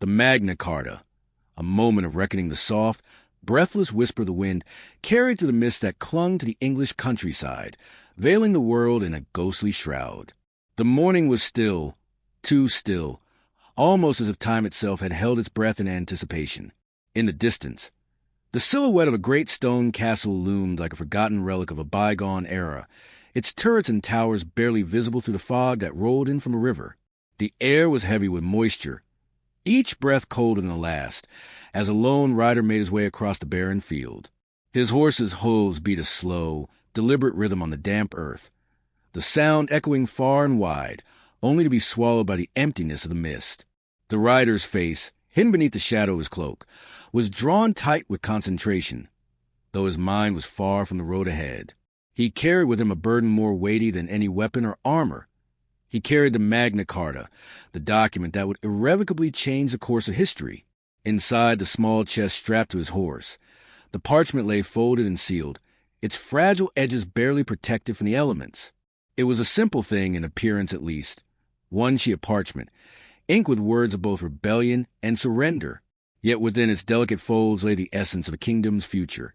The Magna Carta, a moment of reckoning. The soft, breathless whisper of the wind carried through the mist that clung to the English countryside, veiling the world in a ghostly shroud. The morning was still, too still, almost as if time itself had held its breath in anticipation. In the distance, the silhouette of a great stone castle loomed like a forgotten relic of a bygone era, its turrets and towers barely visible through the fog that rolled in from a river. The air was heavy with moisture, each breath colder than the last, as a lone rider made his way across the barren field. His horse's hooves beat a slow, deliberate rhythm on the damp earth, the sound echoing far and wide, only to be swallowed by the emptiness of the mist. The rider's face, hidden beneath the shadow of his cloak, was drawn tight with concentration, though his mind was far from the road ahead. He carried with him a burden more weighty than any weapon or armor. He carried the Magna Carta, the document that would irrevocably change the course of history. Inside the small chest strapped to his horse, the parchment lay folded and sealed, its fragile edges barely protected from the elements. It was a simple thing in appearance at least, one sheet of parchment, inked with words of both rebellion and surrender. Yet within its delicate folds lay the essence of a kingdom's future,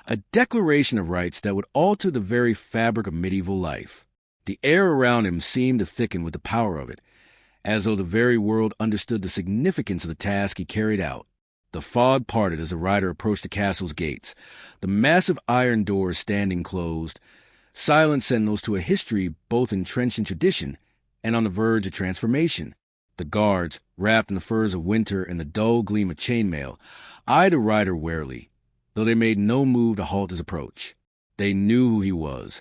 a declaration of rights that would alter the very fabric of medieval life. The air around him seemed to thicken with the power of it, as though the very world understood the significance of the task he carried out. The fog parted as the rider approached the castle's gates, the massive iron doors standing closed, silent sentinels to a history both entrenched in tradition and on the verge of transformation. The guards, wrapped in the furs of winter and the dull gleam of chainmail, eyed the rider warily, though they made no move to halt his approach. They knew who he was,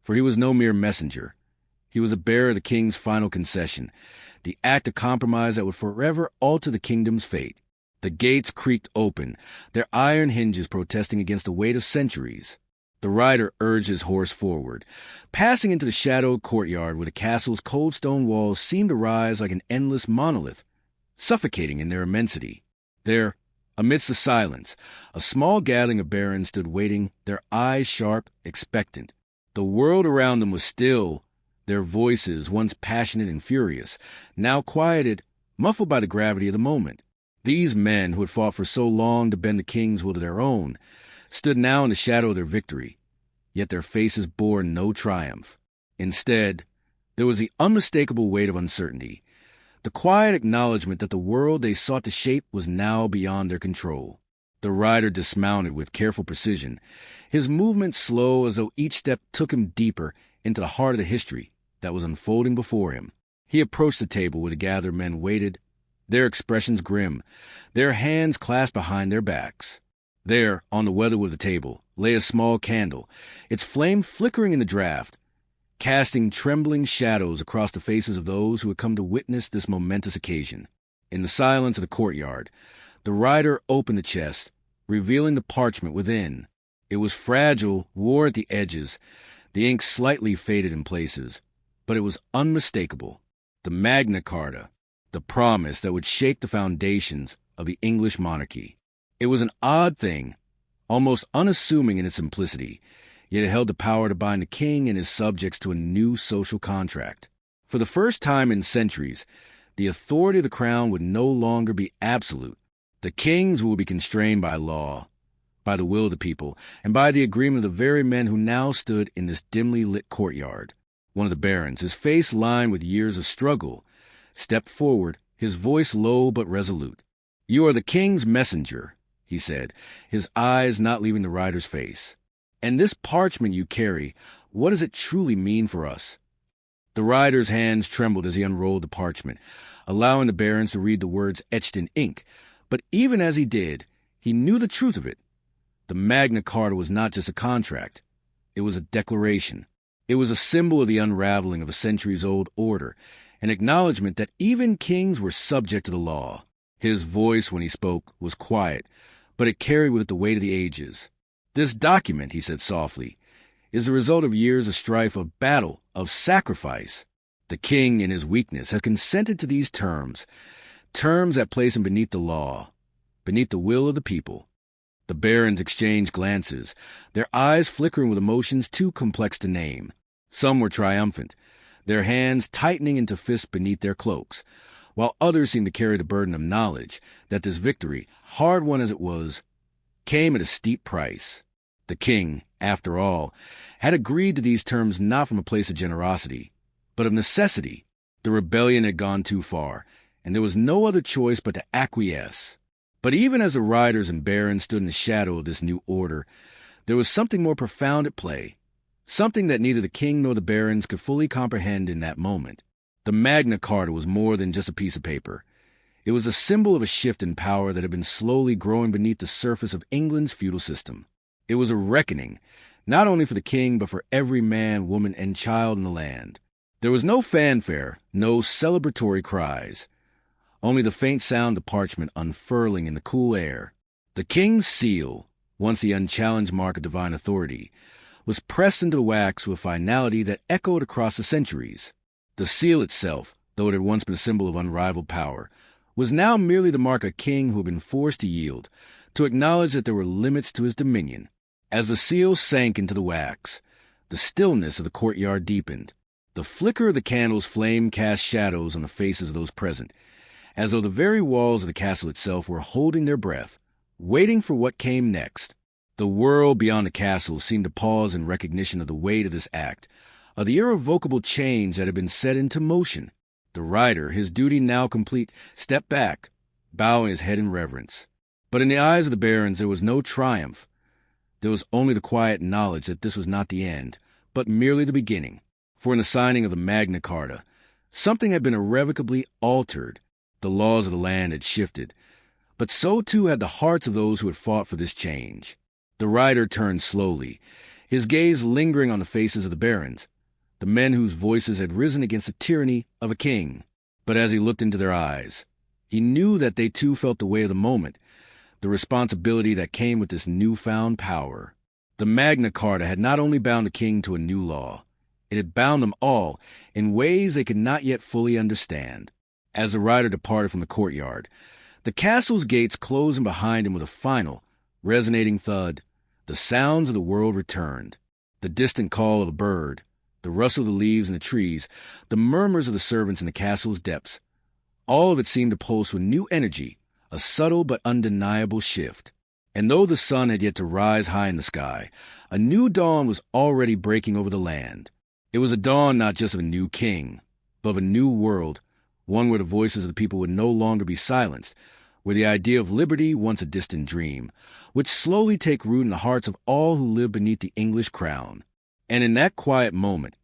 for he was no mere messenger. He was a bearer of the king's final concession, the act of compromise that would forever alter the kingdom's fate. The gates creaked open, their iron hinges protesting against the weight of centuries. The rider urged his horse forward, passing into the shadowed courtyard where the castle's cold stone walls seemed to rise like an endless monolith, suffocating in their immensity. There, amidst the silence, a small gathering of barons stood waiting, their eyes sharp, expectant. The world around them was still, their voices, once passionate and furious, now quieted, muffled by the gravity of the moment. These men, who had fought for so long to bend the king's will to their own, stood now in the shadow of their victory, yet their faces bore no triumph. Instead, there was the unmistakable weight of uncertainty, the quiet acknowledgement that the world they sought to shape was now beyond their control. The rider dismounted with careful precision, his movements slow as though each step took him deeper into the heart of the history that was unfolding before him. He approached the table where the gathered men waited, their expressions grim, their hands clasped behind their backs. There, on the weatherwood of the table, lay a small candle, its flame flickering in the draught, casting trembling shadows across the faces of those who had come to witness this momentous occasion. In the silence of the courtyard, the rider opened the chest, revealing the parchment within. It was fragile, worn at the edges, the ink slightly faded in places, but it was unmistakable. The Magna Carta, the promise that would shape the foundations of the English monarchy. It was an odd thing, almost unassuming in its simplicity, yet it held the power to bind the king and his subjects to a new social contract. For the first time in centuries, the authority of the crown would no longer be absolute. The kings would be constrained by law, by the will of the people, and by the agreement of the very men who now stood in this dimly lit courtyard. One of the barons, his face lined with years of struggle, stepped forward, his voice low but resolute. "You are the king's messenger," he said, his eyes not leaving the rider's face. "And this parchment you carry, what does it truly mean for us?" The rider's hands trembled as he unrolled the parchment, allowing the barons to read the words etched in ink. But even as he did, he knew the truth of it. The Magna Carta was not just a contract. It was a declaration. It was a symbol of the unraveling of a centuries-old order, an acknowledgement that even kings were subject to the law. His voice, when he spoke, was quiet, but it carried with it the weight of the ages. "This document," he said softly, "is the result of years of strife, of battle, of sacrifice. The king, in his weakness, has consented to these terms that place him beneath the law, beneath the will of the people." The barons exchanged glances, their eyes flickering with emotions too complex to name. Some were triumphant, their hands tightening into fists beneath their cloaks, while others seemed to carry the burden of knowledge that this victory, hard won as it was, came at a steep price. The king, after all, had agreed to these terms not from a place of generosity, but of necessity. The rebellion had gone too far, and there was no other choice but to acquiesce. But even as the riders and barons stood in the shadow of this new order, there was something more profound at play, something that neither the king nor the barons could fully comprehend in that moment. The Magna Carta was more than just a piece of paper. It was a symbol of a shift in power that had been slowly growing beneath the surface of England's feudal system. It was a reckoning, not only for the king, but for every man, woman, and child in the land. There was no fanfare, no celebratory cries, only the faint sound of parchment unfurling in the cool air. The king's seal, once the unchallenged mark of divine authority, was pressed into the wax with a finality that echoed across the centuries. The seal itself, though it had once been a symbol of unrivaled power, was now merely the mark of a king who had been forced to yield, to acknowledge that there were limits to his dominion. As the seal sank into the wax, the stillness of the courtyard deepened. The flicker of the candle's flame cast shadows on the faces of those present, as though the very walls of the castle itself were holding their breath, waiting for what came next. The world beyond the castle seemed to pause in recognition of the weight of this act, of the irrevocable change that had been set into motion. The rider, his duty now complete, stepped back, bowing his head in reverence. But in the eyes of the barons there was no triumph. There was only the quiet knowledge that this was not the end, but merely the beginning. For in the signing of the Magna Carta, something had been irrevocably altered. The laws of the land had shifted, but so too had the hearts of those who had fought for this change. The rider turned slowly, his gaze lingering on the faces of the barons, the men whose voices had risen against the tyranny of a king. But as he looked into their eyes, he knew that they too felt the weight of the moment, the responsibility that came with this newfound power. The Magna Carta had not only bound the king to a new law, it had bound them all in ways they could not yet fully understand. As the rider departed from the courtyard, the castle's gates closed in behind him with a final, resonating thud. The sounds of the world returned. The distant call of a bird, the rustle of the leaves in the trees, the murmurs of the servants in the castle's depths. All of it seemed to pulse with new energy, a subtle but undeniable shift. And though the sun had yet to rise high in the sky, a new dawn was already breaking over the land. It was a dawn not just of a new king, but of a new world, one where the voices of the people would no longer be silenced, where the idea of liberty, once a distant dream, would slowly take root in the hearts of all who lived beneath the English crown. And in that quiet moment,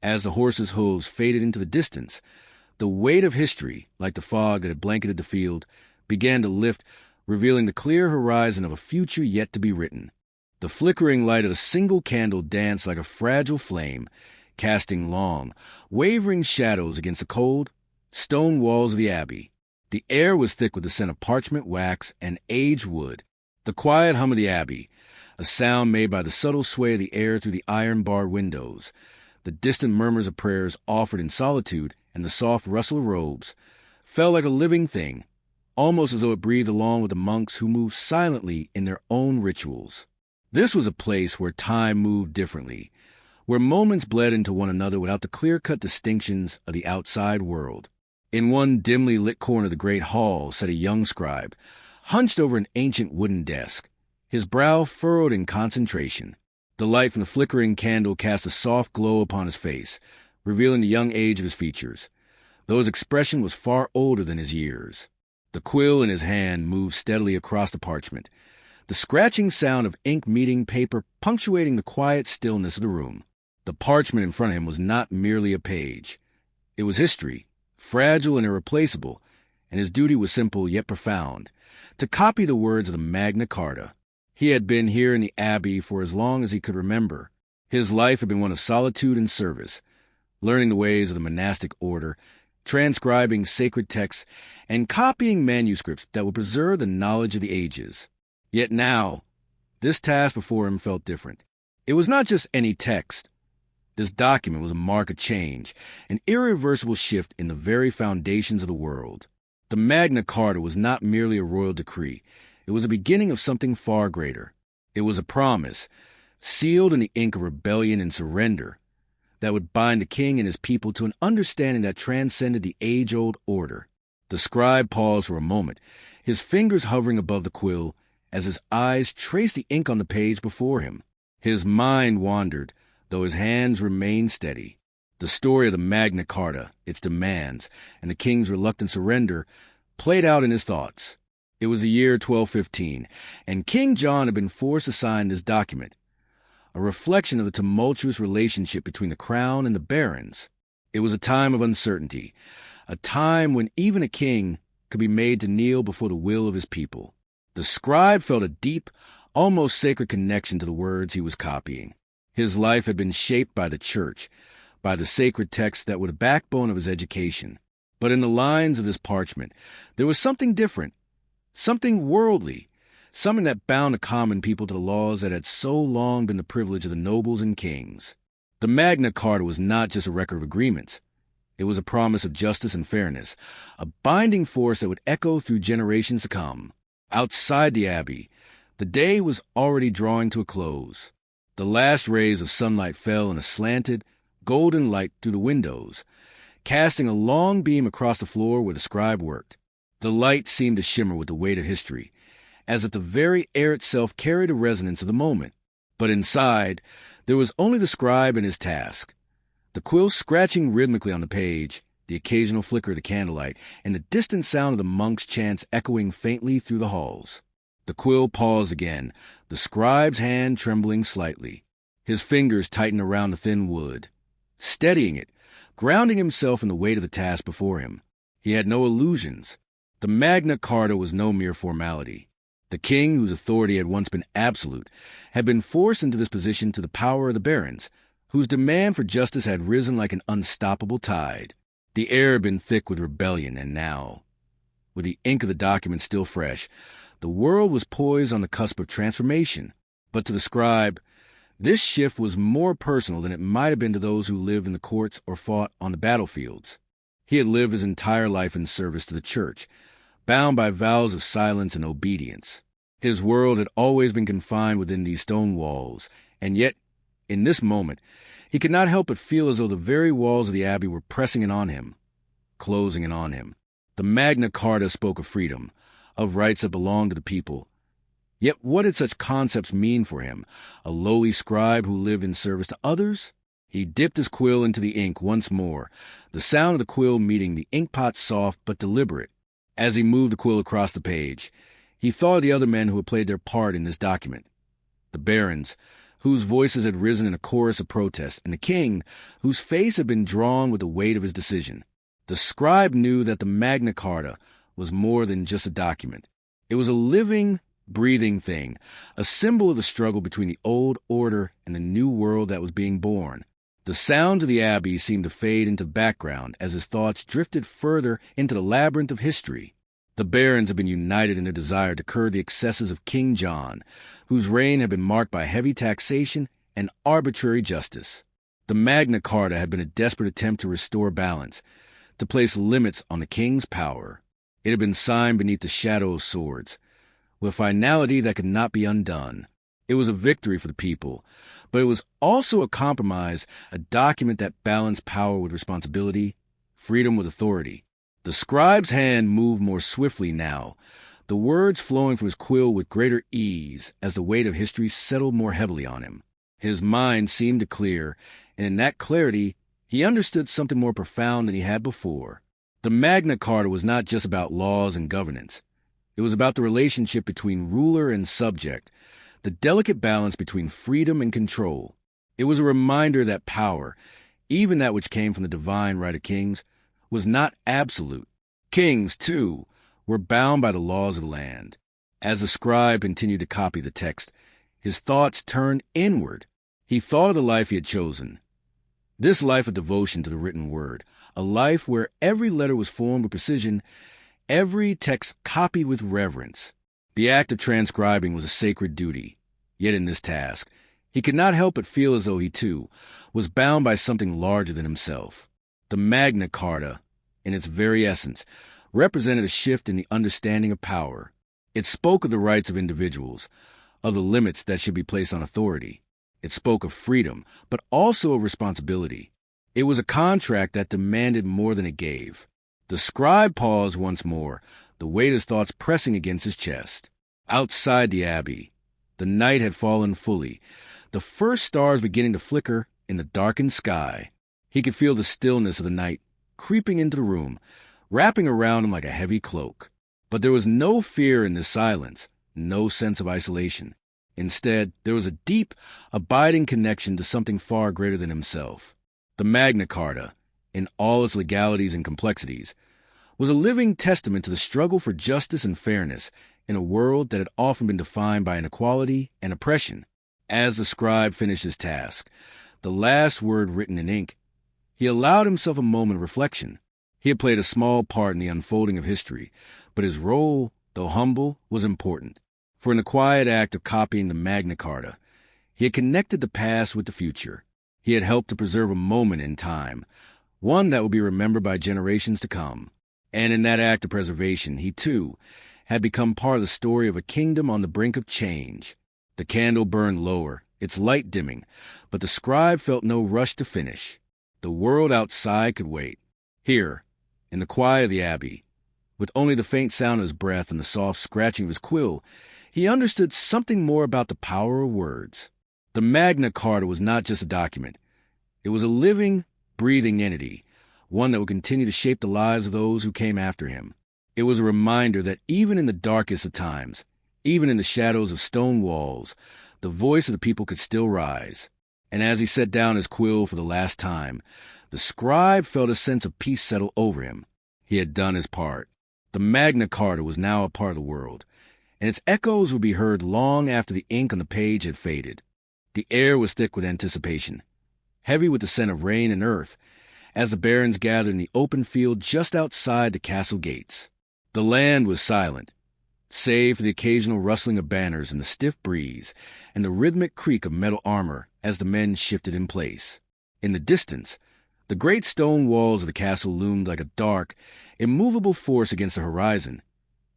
as the horses' hooves faded into the distance, the weight of history, like the fog that had blanketed the field, began to lift, revealing the clear horizon of a future yet to be written. The flickering light of a single candle danced like a fragile flame, casting long, wavering shadows against the cold, stone walls of the abbey. The air was thick with the scent of parchment, wax, and aged wood. The quiet hum of the abbey, a sound made by the subtle sway of the air through the iron-barred windows, the distant murmurs of prayers offered in solitude, and the soft rustle of robes, felt like a living thing, almost as though it breathed along with the monks who moved silently in their own rituals. This was a place where time moved differently, where moments bled into one another without the clear-cut distinctions of the outside world. In one dimly lit corner of the great hall sat a young scribe, hunched over an ancient wooden desk, his brow furrowed in concentration. The light from the flickering candle cast a soft glow upon his face, revealing the young age of his features, though his expression was far older than his years. The quill in his hand moved steadily across the parchment, the scratching sound of ink meeting paper punctuating the quiet stillness of the room. The parchment in front of him was not merely a page. It was history, fragile and irreplaceable, and his duty was simple yet profound, to copy the words of the Magna Carta. He had been here in the abbey for as long as he could remember. His life had been one of solitude and service, learning the ways of the monastic order, transcribing sacred texts, and copying manuscripts that would preserve the knowledge of the ages. Yet now, this task before him felt different. It was not just any text. This document was a mark of change, an irreversible shift in the very foundations of the world. The Magna Carta was not merely a royal decree. It was the beginning of something far greater. It was a promise, sealed in the ink of rebellion and surrender, that would bind the king and his people to an understanding that transcended the age-old order. The scribe paused for a moment, his fingers hovering above the quill as his eyes traced the ink on the page before him. His mind wandered, though his hands remained steady. The story of the Magna Carta, its demands, and the king's reluctant surrender played out in his thoughts. It was the year 1215, and King John had been forced to sign this document, a reflection of the tumultuous relationship between the crown and the barons. It was a time of uncertainty, a time when even a king could be made to kneel before the will of his people. The scribe felt a deep, almost sacred connection to the words he was copying. His life had been shaped by the church, by the sacred texts that were the backbone of his education. But in the lines of this parchment, there was something different, something worldly, something that bound the common people to the laws that had so long been the privilege of the nobles and kings. The Magna Carta was not just a record of agreements. It was a promise of justice and fairness, a binding force that would echo through generations to come. Outside the abbey, the day was already drawing to a close. The last rays of sunlight fell in a slanted, golden light through the windows, casting a long beam across the floor where the scribe worked. The light seemed to shimmer with the weight of history, as if the very air itself carried a resonance of the moment. But inside, there was only the scribe and his task. The quill scratching rhythmically on the page, the occasional flicker of the candlelight, and the distant sound of the monks' chants echoing faintly through the halls. The quill paused again, the scribe's hand trembling slightly. His fingers tightened around the thin wood, steadying it, grounding himself in the weight of the task before him. He had no illusions. The Magna Carta was no mere formality. The king, whose authority had once been absolute, had been forced into this position to the power of the barons, whose demand for justice had risen like an unstoppable tide. The air had been thick with rebellion, and now, with the ink of the document still fresh, the world was poised on the cusp of transformation. But to the scribe, this shift was more personal than it might have been to those who lived in the courts or fought on the battlefields. He had lived his entire life in service to the church, bound by vows of silence and obedience. His world had always been confined within these stone walls, and yet, in this moment, he could not help but feel as though the very walls of the abbey were pressing in on him, closing in on him. The Magna Carta spoke of freedom, of rights that belonged to the people. Yet what did such concepts mean for him, a lowly scribe who lived in service to others? He dipped his quill into the ink once more, the sound of the quill meeting the inkpot soft but deliberate. As he moved the quill across the page, he thought of the other men who had played their part in this document. The barons, whose voices had risen in a chorus of protest, and the king, whose face had been drawn with the weight of his decision. The scribe knew that the Magna Carta was more than just a document. It was a living, breathing thing, a symbol of the struggle between the old order and the new world that was being born. The sounds of the abbey seemed to fade into the background as his thoughts drifted further into the labyrinth of history. The barons had been united in their desire to curb the excesses of King John, whose reign had been marked by heavy taxation and arbitrary justice. The Magna Carta had been a desperate attempt to restore balance, to place limits on the king's power. It had been signed beneath the shadow of swords, with a finality that could not be undone. It was a victory for the people, but it was also a compromise, a document that balanced power with responsibility, freedom with authority. The scribe's hand moved more swiftly now, the words flowing from his quill with greater ease as the weight of history settled more heavily on him. His mind seemed to clear, and in that clarity, he understood something more profound than he had before. The Magna Carta was not just about laws and governance. It was about the relationship between ruler and subject, the delicate balance between freedom and control. It was a reminder that power, even that which came from the divine right of kings, was not absolute. Kings, too, were bound by the laws of the land. As the scribe continued to copy the text, his thoughts turned inward. He thought of the life he had chosen. This life of devotion to the written word, a life where every letter was formed with precision, every text copied with reverence. The act of transcribing was a sacred duty. Yet in this task, he could not help but feel as though he, too, was bound by something larger than himself. The Magna Carta, in its very essence, represented a shift in the understanding of power. It spoke of the rights of individuals, of the limits that should be placed on authority. It spoke of freedom, but also of responsibility. It was a contract that demanded more than it gave. The The scribe paused once more, the weight of his thoughts pressing against his chest. Outside the abbey, the night had fallen fully, the first stars beginning to flicker in the darkened sky. He could feel the stillness of the night creeping into the room, wrapping around him like a heavy cloak. But there was no fear in this silence, no sense of isolation. Instead, there was a deep, abiding connection to something far greater than himself. The Magna Carta, in all its legalities and complexities, was a living testament to the struggle for justice and fairness in a world that had often been defined by inequality and oppression. As the scribe finished his task, the last word written in ink, he allowed himself a moment of reflection. He had played a small part in the unfolding of history, but his role, though humble, was important. For in the quiet act of copying the Magna Carta, he had connected the past with the future. He had helped to preserve a moment in time, one that would be remembered by generations to come. And in that act of preservation, he, too, had become part of the story of a kingdom on the brink of change. The candle burned lower, its light dimming, but the scribe felt no rush to finish. The world outside could wait. Here, in the quiet of the abbey, with only the faint sound of his breath and the soft scratching of his quill, he understood something more about the power of words. The Magna Carta was not just a document. It was a living, breathing entity, one that would continue to shape the lives of those who came after him. It was a reminder that even in the darkest of times, even in the shadows of stone walls, the voice of the people could still rise. And as he set down his quill for the last time, the scribe felt a sense of peace settle over him. He had done his part. The Magna Carta was now a part of the world, and its echoes would be heard long after the ink on the page had faded. The air was thick with anticipation, heavy with the scent of rain and earth, as the barons gathered in the open field just outside the castle gates. The land was silent, save for the occasional rustling of banners in the stiff breeze and the rhythmic creak of metal armor as the men shifted in place. In the distance, the great stone walls of the castle loomed like a dark, immovable force against the horizon,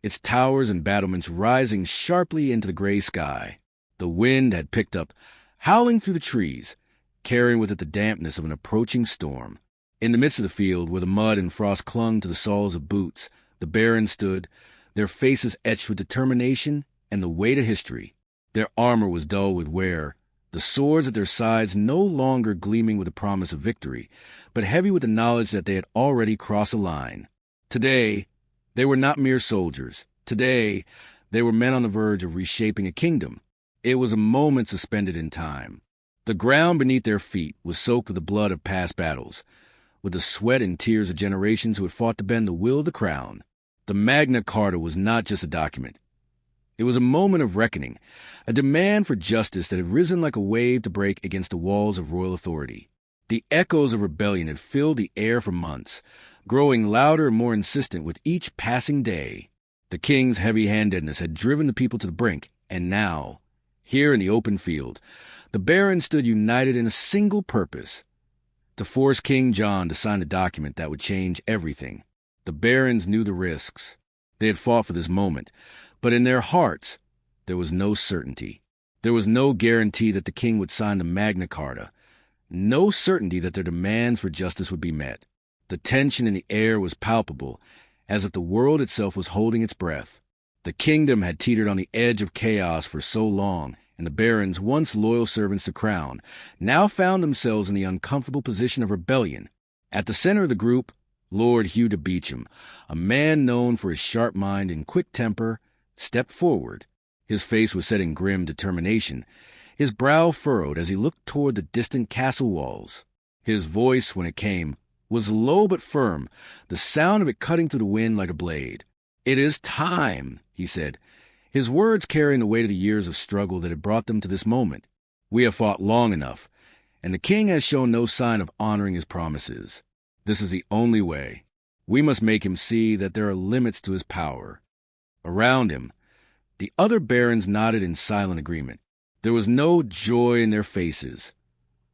its towers and battlements rising sharply into the gray sky. The wind had picked up, howling through the trees, carrying with it the dampness of an approaching storm. In the midst of the field, where the mud and frost clung to the soles of boots, the barons stood, their faces etched with determination and the weight of history. Their armor was dull with wear, the swords at their sides no longer gleaming with the promise of victory, but heavy with the knowledge that they had already crossed a line. Today, they were not mere soldiers. Today, they were men on the verge of reshaping a kingdom. It was a moment suspended in time. The ground beneath their feet was soaked with the blood of past battles, with the sweat and tears of generations who had fought to bend the will of the crown. The Magna Carta was not just a document. It was a moment of reckoning, a demand for justice that had risen like a wave to break against the walls of royal authority. The echoes of rebellion had filled the air for months, growing louder and more insistent with each passing day. The king's heavy-handedness had driven the people to the brink, and now, here in the open field, the barons stood united in a single purpose: to force King John to sign a document that would change everything. The barons knew the risks. They had fought for this moment, but in their hearts, there was no certainty. There was no guarantee that the king would sign the Magna Carta, no certainty that their demands for justice would be met. The tension in the air was palpable, as if the world itself was holding its breath. The kingdom had teetered on the edge of chaos for so long, and the barons, once loyal servants to crown, now found themselves in the uncomfortable position of rebellion. At the center of the group, Lord Hugh de Beauchamp, a man known for his sharp mind and quick temper, stepped forward. His face was set in grim determination, his brow furrowed as he looked toward the distant castle walls. His voice, when it came, was low but firm, the sound of it cutting through the wind like a blade. "It is time," he said, his words carrying the weight of the years of struggle that had brought them to this moment. "We have fought long enough, and the king has shown no sign of honoring his promises. This is the only way. We must make him see that there are limits to his power." Around him, the other barons nodded in silent agreement. There was no joy in their faces,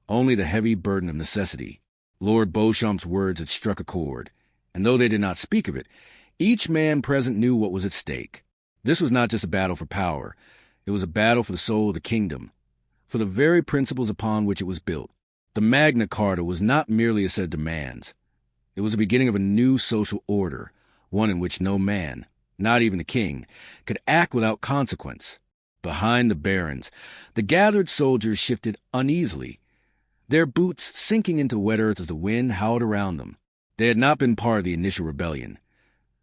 only the heavy burden of necessity. Lord Beauchamp's words had struck a chord, and though they did not speak of it, each man present knew what was at stake. This was not just a battle for power. It was a battle for the soul of the kingdom, for the very principles upon which it was built. The Magna Carta was not merely a set of demands. It was the beginning of a new social order, one in which no man, not even the king, could act without consequence. Behind the barons, the gathered soldiers shifted uneasily, their boots sinking into wet earth as the wind howled around them. They had not been part of the initial rebellion.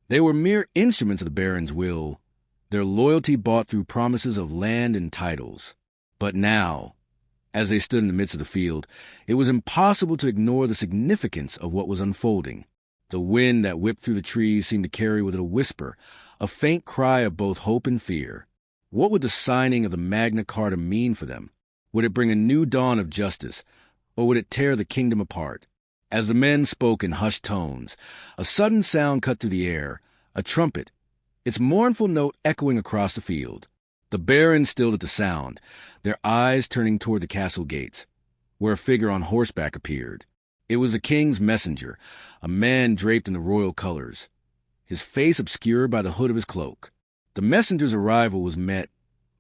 They were mere instruments of the barons' will, their loyalty bought through promises of land and titles. But now, as they stood in the midst of the field, it was impossible to ignore the significance of what was unfolding. The wind that whipped through the trees seemed to carry with it a whisper, a faint cry of both hope and fear. What would the signing of the Magna Carta mean for them? Would it bring a new dawn of justice, or would it tear the kingdom apart? As the men spoke in hushed tones, a sudden sound cut through the air, a trumpet, its mournful note echoing across the field. The barons stilled at the sound, their eyes turning toward the castle gates, where a figure on horseback appeared. It was the king's messenger, a man draped in the royal colors, his face obscured by the hood of his cloak. The messenger's arrival was met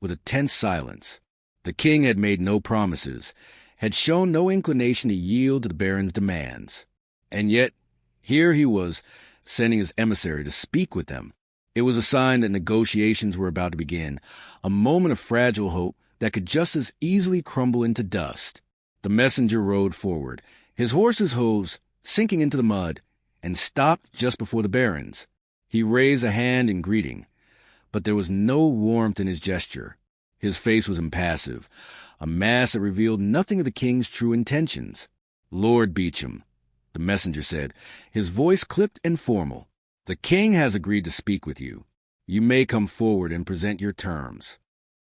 with a tense silence. The king had made no promises, had shown no inclination to yield to the barons' demands. And yet, here he was, sending his emissary to speak with them. It was a sign that negotiations were about to begin, a moment of fragile hope that could just as easily crumble into dust. The messenger rode forward, his horse's hooves sinking into the mud, and stopped just before the barons. He raised a hand in greeting, but there was no warmth in his gesture. His face was impassive, a mask that revealed nothing of the king's true intentions. "Lord Beauchamp," the messenger said, his voice clipped and formal, "the king has agreed to speak with you. You may come forward and present your terms."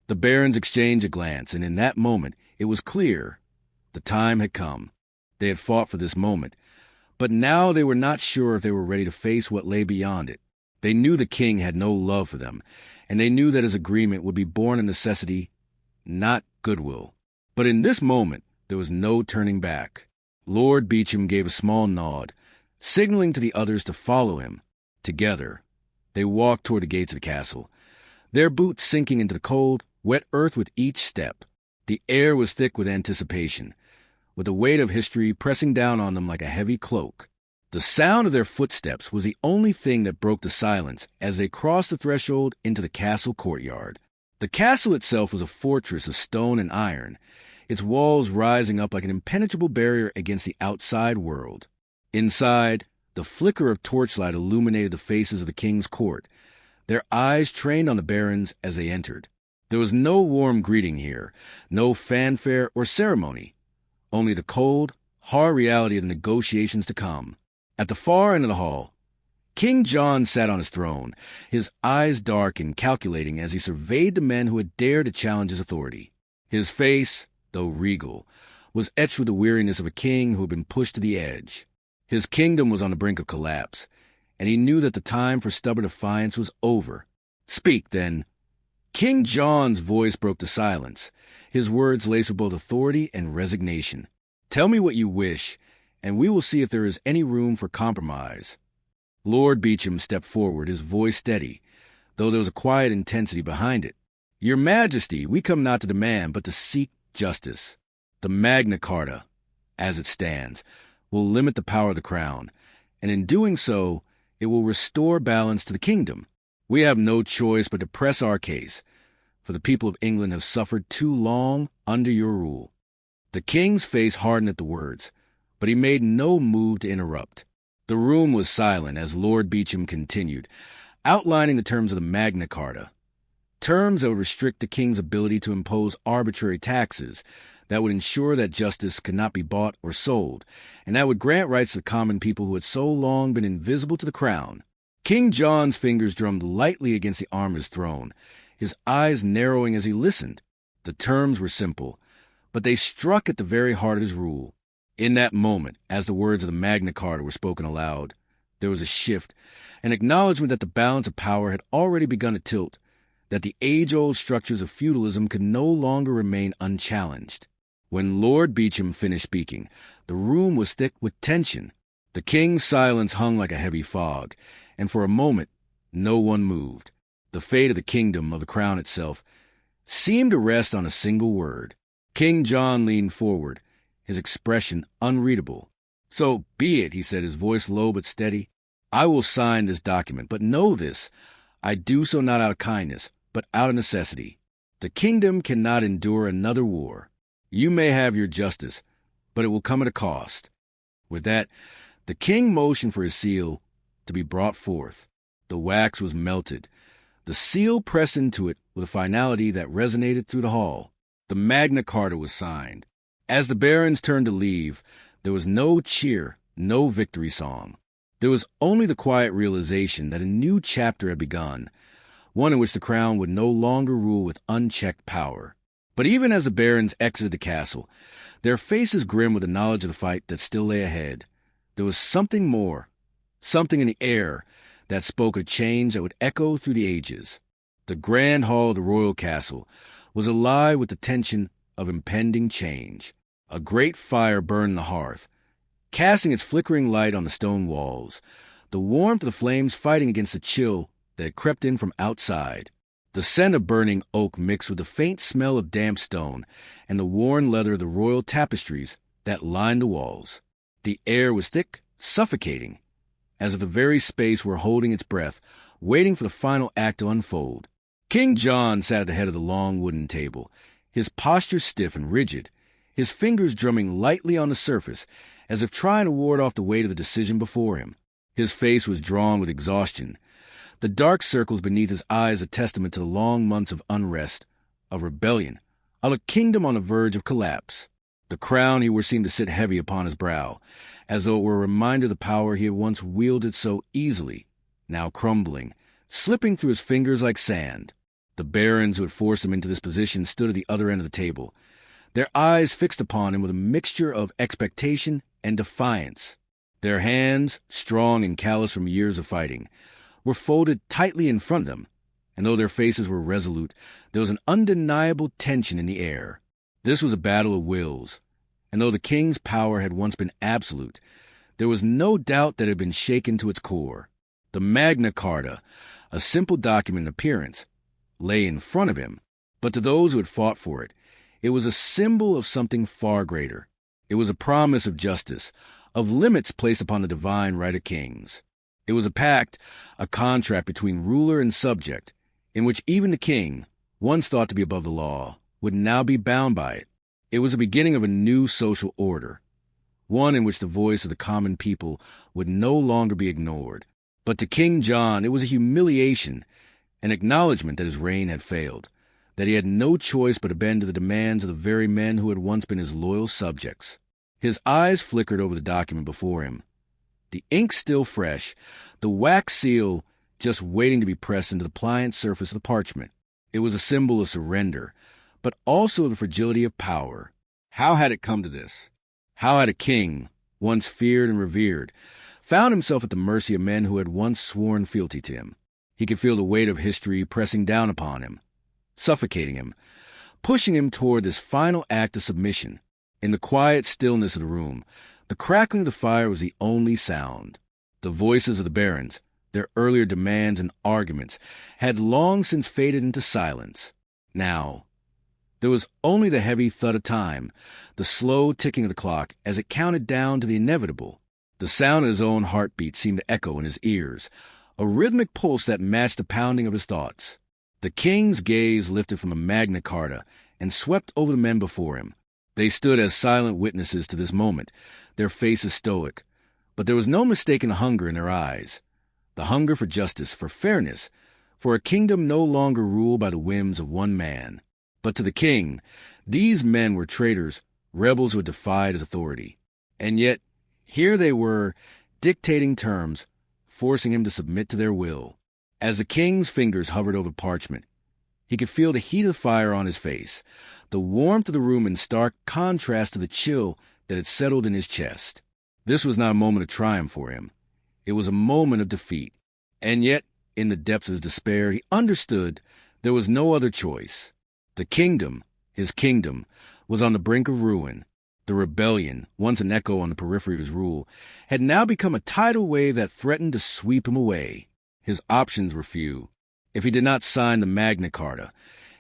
The barons exchanged a glance, and in that moment it was clear the time had come. They had fought for this moment, but now they were not sure if they were ready to face what lay beyond it. They knew the king had no love for them, and they knew that his agreement would be born of necessity, not goodwill. But in this moment, there was no turning back. Lord Beauchamp gave a small nod, signaling to the others to follow him. Together, they walked toward the gates of the castle, their boots sinking into the cold, wet earth with each step. The air was thick with anticipation, with the weight of history pressing down on them like a heavy cloak. The sound of their footsteps was the only thing that broke the silence as they crossed the threshold into the castle courtyard. The castle itself was a fortress of stone and iron, its walls rising up like an impenetrable barrier against the outside world. Inside, the flicker of torchlight illuminated the faces of the king's court, their eyes trained on the barons as they entered. There was no warm greeting here, no fanfare or ceremony, only the cold, hard reality of the negotiations to come. At the far end of the hall, King John sat on his throne, his eyes dark and calculating as he surveyed the men who had dared to challenge his authority. His face, though regal, was etched with the weariness of a king who had been pushed to the edge. His kingdom was on the brink of collapse, and he knew that the time for stubborn defiance was over. "Speak, then." King John's voice broke the silence, his words laced with both authority and resignation. "Tell me what you wish, and we will see if there is any room for compromise." Lord Beauchamp stepped forward, his voice steady, though there was a quiet intensity behind it. "Your Majesty, we come not to demand, but to seek justice. The Magna Carta, as it stands, will limit the power of the crown, and in doing so, it will restore balance to the kingdom. We have no choice but to press our case, for the people of England have suffered too long under your rule." The king's face hardened at the words, but he made no move to interrupt. The room was silent as Lord Beauchamp continued, outlining the terms of the Magna Carta, terms that would restrict the king's ability to impose arbitrary taxes, that would ensure that justice could not be bought or sold, and that would grant rights to the common people who had so long been invisible to the crown. King John's fingers drummed lightly against the arm of his throne, his eyes narrowing as he listened. The terms were simple, but they struck at the very heart of his rule. In that moment, as the words of the Magna Carta were spoken aloud, there was a shift, an acknowledgement that the balance of power had already begun to tilt, that the age-old structures of feudalism could no longer remain unchallenged. When Lord Beauchamp finished speaking, the room was thick with tension. The king's silence hung like a heavy fog, and for a moment no one moved. The fate of the kingdom, of the crown itself, seemed to rest on a single word. King John leaned forward, his expression unreadable. "So be it," he said, his voice low but steady. "I will sign this document, but know this, I do so not out of kindness, but out of necessity. The kingdom cannot endure another war. You may have your justice, but it will come at a cost." With that, the king motioned for his seal to be brought forth. The wax was melted. The seal pressed into it with a finality that resonated through the hall. The Magna Carta was signed. As the barons turned to leave, there was no cheer, no victory song. There was only the quiet realization that a new chapter had begun, one in which the crown would no longer rule with unchecked power. But even as the barons exited the castle, their faces grim with the knowledge of the fight that still lay ahead, there was something more, something in the air that spoke of change that would echo through the ages. The grand hall of the royal castle was alive with the tension of impending change. A great fire burned in the hearth, casting its flickering light on the stone walls, the warmth of the flames fighting against the chill that had crept in from outside. The scent of burning oak mixed with the faint smell of damp stone and the worn leather of the royal tapestries that lined the walls. The air was thick, suffocating, as if the very space were holding its breath, waiting for the final act to unfold. King John sat at the head of the long wooden table, his posture stiff and rigid, his fingers drumming lightly on the surface, as if trying to ward off the weight of the decision before him. His face was drawn with exhaustion, the dark circles beneath his eyes a testament to the long months of unrest, of rebellion, of a kingdom on the verge of collapse. The crown he wore seemed to sit heavy upon his brow, as though it were a reminder of the power he had once wielded so easily, now crumbling, slipping through his fingers like sand. The barons who had forced him into this position stood at the other end of the table, their eyes fixed upon him with a mixture of expectation and defiance. Their hands, strong and callous from years of fighting, were folded tightly in front of them, and though their faces were resolute, there was an undeniable tension in the air. This was a battle of wills, and though the king's power had once been absolute, there was no doubt that it had been shaken to its core. The Magna Carta, a simple document in appearance, lay in front of him, but to those who had fought for it, it was a symbol of something far greater. It was a promise of justice, of limits placed upon the divine right of kings. It was a pact, a contract between ruler and subject, in which even the king, once thought to be above the law, would now be bound by it. It was the beginning of a new social order, one in which the voice of the common people would no longer be ignored. But to King John it was a humiliation, an acknowledgment that his reign had failed, that he had no choice but to bend to the demands of the very men who had once been his loyal subjects. His eyes flickered over the document before him, the ink still fresh, the wax seal just waiting to be pressed into the pliant surface of the parchment. It was a symbol of surrender, but also of the fragility of power. How had it come to this? How had a king, once feared and revered, found himself at the mercy of men who had once sworn fealty to him? He could feel the weight of history pressing down upon him, suffocating him, pushing him toward this final act of submission. In the quiet stillness of the room, the crackling of the fire was the only sound. The voices of the barons, their earlier demands and arguments, had long since faded into silence. Now, there was only the heavy thud of time, the slow ticking of the clock as it counted down to the inevitable. The sound of his own heartbeat seemed to echo in his ears, a rhythmic pulse that matched the pounding of his thoughts. The king's gaze lifted from the Magna Carta and swept over the men before him. They stood as silent witnesses to this moment, their faces stoic, but there was no mistaking the hunger in their eyes, the hunger for justice, for fairness, for a kingdom no longer ruled by the whims of one man. But to the king, these men were traitors, rebels who had defied his authority. And yet, here they were, dictating terms, forcing him to submit to their will. As the king's fingers hovered over parchment, he could feel the heat of the fire on his face, the warmth of the room in stark contrast to the chill that had settled in his chest. This was not a moment of triumph for him. It was a moment of defeat. And yet, in the depths of his despair, he understood there was no other choice. The kingdom, his kingdom, was on the brink of ruin. The rebellion, once an echo on the periphery of his rule, had now become a tidal wave that threatened to sweep him away. His options were few. If he did not sign the Magna Carta,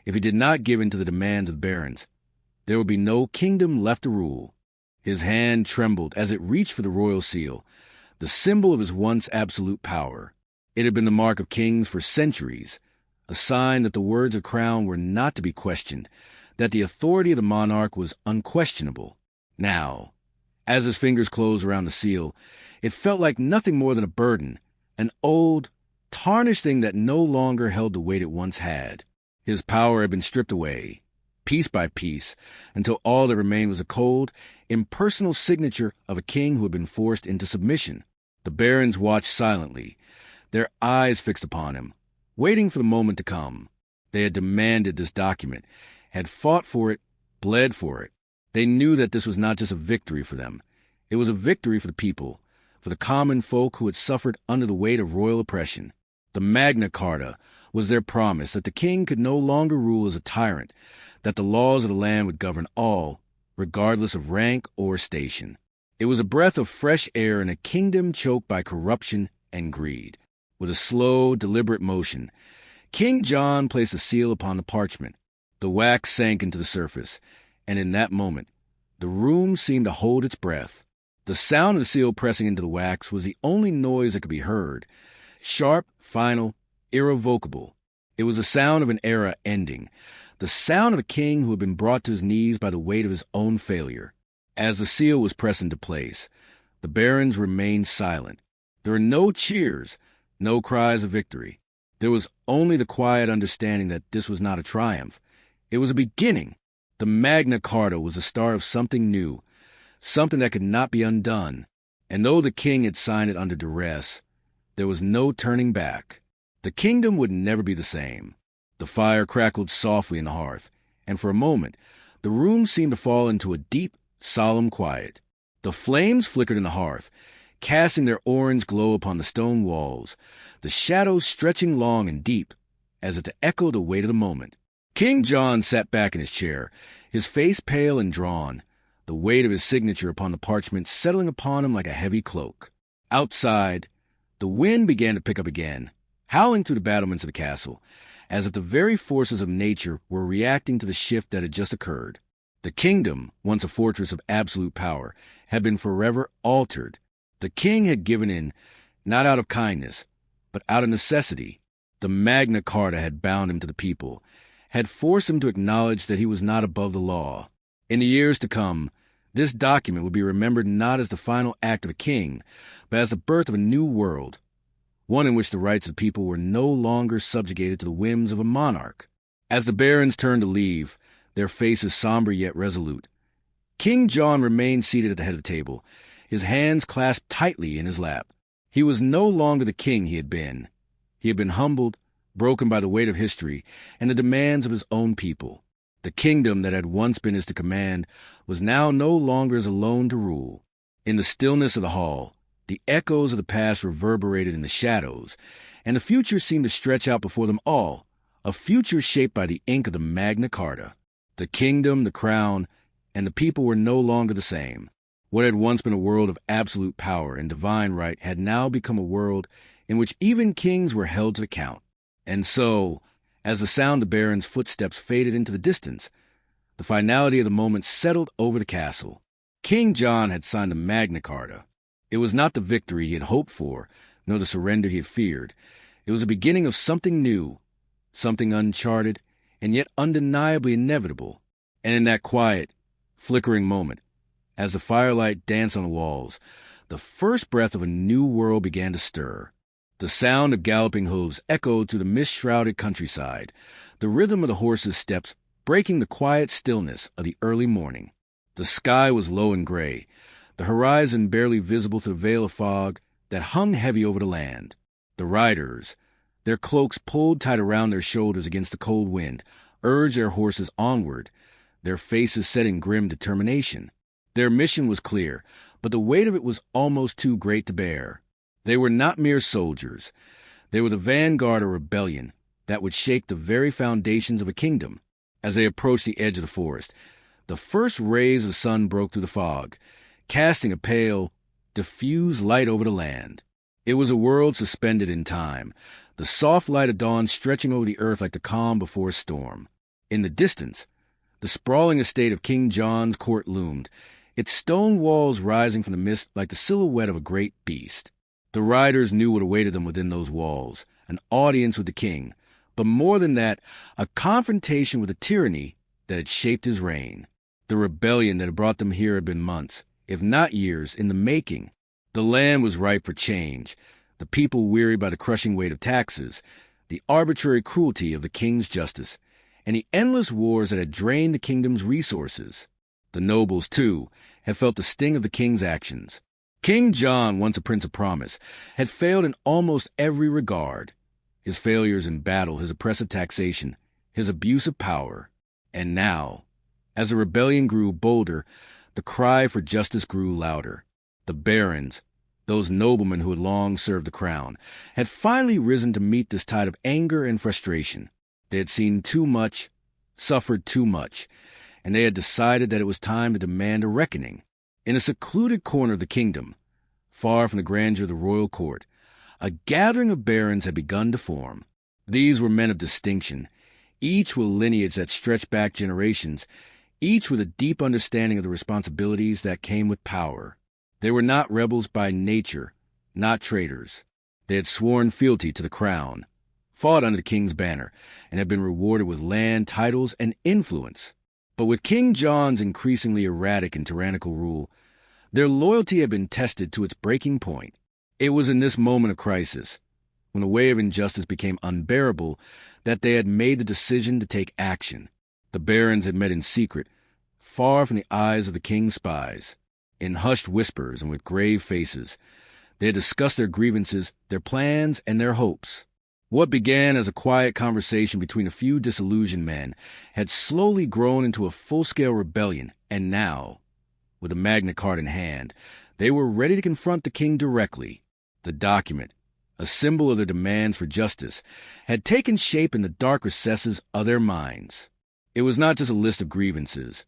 if he did not give in to the demands of the barons, there would be no kingdom left to rule. His hand trembled as it reached for the royal seal, the symbol of his once absolute power. It had been the mark of kings for centuries, a sign that the words of crown were not to be questioned, that the authority of the monarch was unquestionable. Now, as his fingers closed around the seal, it felt like nothing more than a burden, an old, tarnished thing that no longer held the weight it once had. His power had been stripped away, piece by piece, until all that remained was a cold, impersonal signature of a king who had been forced into submission. The barons watched silently, their eyes fixed upon him, waiting for the moment to come. They had demanded this document, had fought for it, bled for it. They knew that this was not just a victory for them. It was a victory for the people, for the common folk who had suffered under the weight of royal oppression. The Magna Carta was their promise that the king could no longer rule as a tyrant, that the laws of the land would govern all, regardless of rank or station. It was a breath of fresh air in a kingdom choked by corruption and greed. With a slow, deliberate motion, King John placed a seal upon the parchment. The wax sank into the surface, and in that moment, the room seemed to hold its breath. The sound of the seal pressing into the wax was the only noise that could be heard. Sharp, final, irrevocable. It was the sound of an era ending, the sound of a king who had been brought to his knees by the weight of his own failure. As the seal was pressed into place, the barons remained silent. There were no cheers, no cries of victory. There was only the quiet understanding that this was not a triumph. It was a beginning. The Magna Carta was the start of something new, something that could not be undone. And though the king had signed it under duress, there was no turning back. The kingdom would never be the same. The fire crackled softly in the hearth, and for a moment, the room seemed to fall into a deep, solemn quiet. The flames flickered in the hearth, casting their orange glow upon the stone walls, the shadows stretching long and deep, as if to echo the weight of the moment. King John sat back in his chair, his face pale and drawn, the weight of his signature upon the parchment settling upon him like a heavy cloak. Outside, the wind began to pick up again, howling through the battlements of the castle, as if the very forces of nature were reacting to the shift that had just occurred. The kingdom, once a fortress of absolute power, had been forever altered. The king had given in, not out of kindness, but out of necessity. The Magna Carta had bound him to the people, had forced him to acknowledge that he was not above the law. In the years to come, this document would be remembered not as the final act of a king, but as the birth of a new world, one in which the rights of the people were no longer subjugated to the whims of a monarch. As the barons turned to leave, their faces somber yet resolute, King John remained seated at the head of the table, his hands clasped tightly in his lap. He was no longer the king he had been. He had been humbled, broken by the weight of history and the demands of his own people. The kingdom that had once been his to command was now no longer his alone to rule. In the stillness of the hall, the echoes of the past reverberated in the shadows, and the future seemed to stretch out before them all, a future shaped by the ink of the Magna Carta. The kingdom, the crown, and the people were no longer the same. What had once been a world of absolute power and divine right had now become a world in which even kings were held to account. And so, as the sound of the barons' footsteps faded into the distance, the finality of the moment settled over the castle. King John had signed the Magna Carta. It was not the victory he had hoped for, nor the surrender he had feared. It was the beginning of something new, something uncharted, and yet undeniably inevitable. And in that quiet, flickering moment, as the firelight danced on the walls, the first breath of a new world began to stir. The sound of galloping hooves echoed through the mist-shrouded countryside, the rhythm of the horses' steps breaking the quiet stillness of the early morning. The sky was low and gray, the horizon barely visible through the veil of fog that hung heavy over the land. The riders, their cloaks pulled tight around their shoulders against the cold wind, urged their horses onward, their faces set in grim determination. Their mission was clear, but the weight of it was almost too great to bear. They were not mere soldiers. They were the vanguard of rebellion that would shake the very foundations of a kingdom. As they approached the edge of the forest, the first rays of the sun broke through the fog, casting a pale, diffused light over the land. It was a world suspended in time, the soft light of dawn stretching over the earth like the calm before a storm. In the distance, the sprawling estate of King John's court loomed, its stone walls rising from the mist like the silhouette of a great beast. The riders knew what awaited them within those walls, an audience with the king, but more than that, a confrontation with the tyranny that had shaped his reign. The rebellion that had brought them here had been months, if not years, in the making. The land was ripe for change, the people weary by the crushing weight of taxes, the arbitrary cruelty of the king's justice, and the endless wars that had drained the kingdom's resources. The nobles, too, had felt the sting of the king's actions. King John, once a prince of promise, had failed in almost every regard. His failures in battle, his oppressive taxation, his abuse of power. And now, as the rebellion grew bolder, the cry for justice grew louder. The barons, those noblemen who had long served the crown, had finally risen to meet this tide of anger and frustration. They had seen too much, suffered too much, and they had decided that it was time to demand a reckoning. In a secluded corner of the kingdom, far from the grandeur of the royal court, a gathering of barons had begun to form. These were men of distinction, each with a lineage that stretched back generations, each with a deep understanding of the responsibilities that came with power. They were not rebels by nature, not traitors. They had sworn fealty to the crown, fought under the king's banner, and had been rewarded with land, titles, and influence. But with King John's increasingly erratic and tyrannical rule, their loyalty had been tested to its breaking point. It was in this moment of crisis, when the weight of injustice became unbearable, that they had made the decision to take action. The barons had met in secret, far from the eyes of the king's spies. In hushed whispers and with grave faces, they had discussed their grievances, their plans, and their hopes. What began as a quiet conversation between a few disillusioned men had slowly grown into a full-scale rebellion, and now, with the Magna Carta in hand, they were ready to confront the king directly. The document, a symbol of their demands for justice, had taken shape in the dark recesses of their minds. It was not just a list of grievances.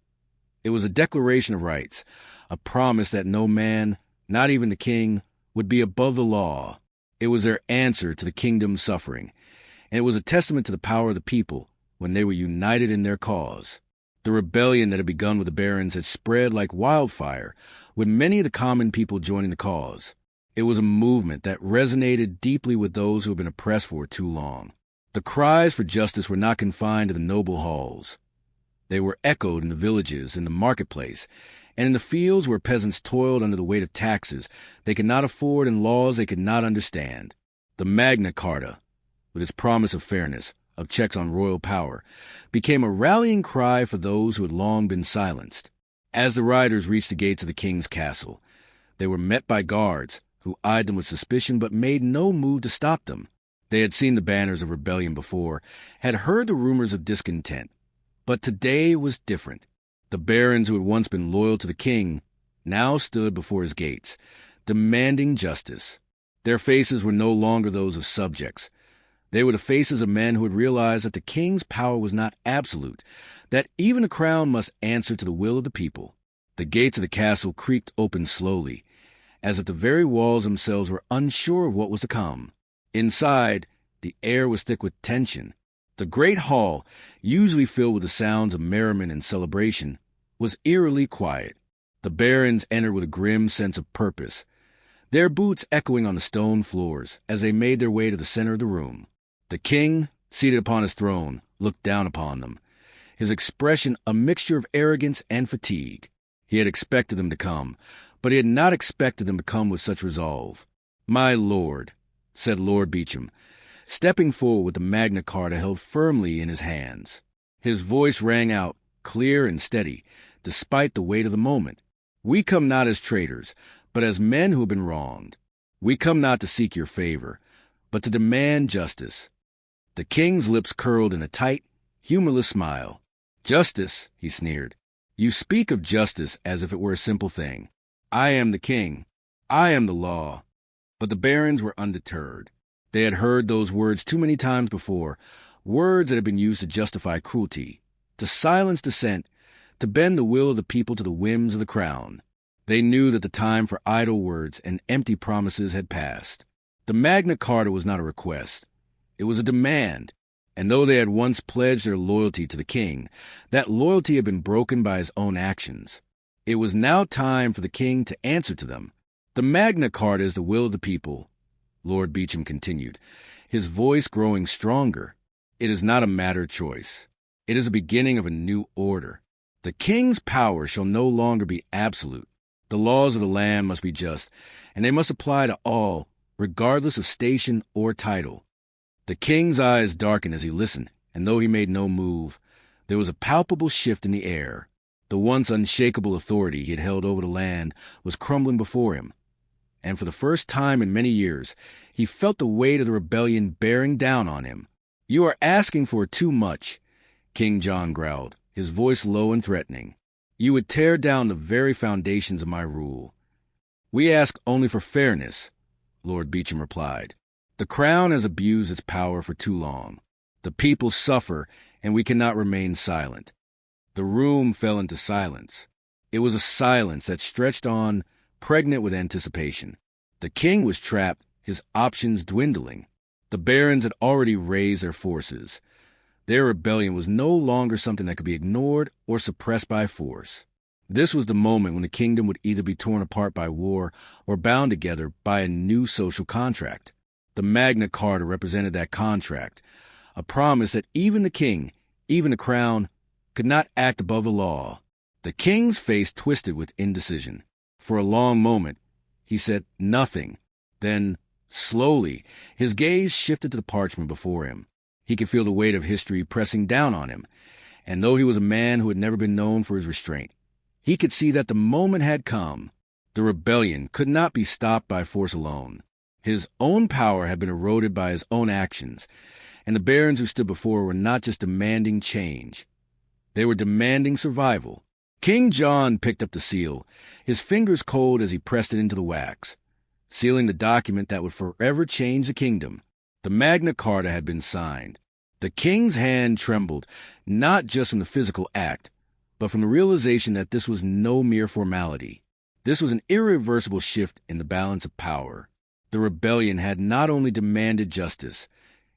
It was a declaration of rights, a promise that no man, not even the king, would be above the law. It was their answer to the kingdom's suffering, and it was a testament to the power of the people when they were united in their cause. The rebellion that had begun with the barons had spread like wildfire, with many of the common people joining the cause. It was a movement that resonated deeply with those who had been oppressed for too long. The cries for justice were not confined to the noble halls. They were echoed in the villages, in the marketplace, and in the fields where peasants toiled under the weight of taxes they could not afford and laws they could not understand. The Magna Carta, with its promise of fairness, of checks on royal power, became a rallying cry for those who had long been silenced. As the riders reached the gates of the king's castle, they were met by guards who eyed them with suspicion but made no move to stop them. They had seen the banners of rebellion before, had heard the rumors of discontent. But today was different. The barons who had once been loyal to the king now stood before his gates, demanding justice. Their faces were no longer those of subjects. They were the faces of men who had realized that the king's power was not absolute, that even a crown must answer to the will of the people. The gates of the castle creaked open slowly, as if the very walls themselves were unsure of what was to come. Inside, the air was thick with tension. The great hall, usually filled with the sounds of merriment and celebration, was eerily quiet. The barons entered with a grim sense of purpose, their boots echoing on the stone floors as they made their way to the center of the room. The king, seated upon his throne, looked down upon them, his expression a mixture of arrogance and fatigue. He had expected them to come, but he had not expected them to come with such resolve. "My lord," said Lord Beauchamp, stepping forward with the Magna Carta held firmly in his hands. His voice rang out, clear and steady, despite the weight of the moment. "We come not as traitors, but as men who have been wronged. We come not to seek your favor, but to demand justice." The king's lips curled in a tight, humorless smile. "Justice," he sneered. "You speak of justice as if it were a simple thing. I am the king. I am the law." But the barons were undeterred. They had heard those words too many times before, words that had been used to justify cruelty, to silence dissent, to bend the will of the people to the whims of the crown. They knew that the time for idle words and empty promises had passed. The Magna Carta was not a request. It was a demand, and though they had once pledged their loyalty to the king, that loyalty had been broken by his own actions. It was now time for the king to answer to them. The Magna Carta is the will of the people, Lord Beauchamp continued, his voice growing stronger. It is not a matter of choice. It is the beginning of a new order. The king's power shall no longer be absolute. The laws of the land must be just, and they must apply to all, regardless of station or title. The king's eyes darkened as he listened, and though he made no move, there was a palpable shift in the air. The once unshakable authority he had held over the land was crumbling before him, and for the first time in many years, he felt the weight of the rebellion bearing down on him. "You are asking for too much," King John growled, his voice low and threatening. "You would tear down the very foundations of my rule." "We ask only for fairness," Lord Beauchamp replied. "The crown has abused its power for too long. The people suffer, and we cannot remain silent." The room fell into silence. It was a silence that stretched on, pregnant with anticipation. The king was trapped, his options dwindling. The barons had already raised their forces. Their rebellion was no longer something that could be ignored or suppressed by force. This was the moment when the kingdom would either be torn apart by war or bound together by a new social contract. The Magna Carta represented that contract, a promise that even the king, even the crown, could not act above the law. The king's face twisted with indecision. For a long moment, he said nothing. Then, slowly, his gaze shifted to the parchment before him. He could feel the weight of history pressing down on him, and though he was a man who had never been known for his restraint, he could see that the moment had come. The rebellion could not be stopped by force alone. His own power had been eroded by his own actions, and the barons who stood before were not just demanding change. They were demanding survival. King John picked up the seal, his fingers cold as he pressed it into the wax, sealing the document that would forever change the kingdom. The Magna Carta had been signed. The king's hand trembled, not just from the physical act, but from the realization that this was no mere formality. This was an irreversible shift in the balance of power. The rebellion had not only demanded justice,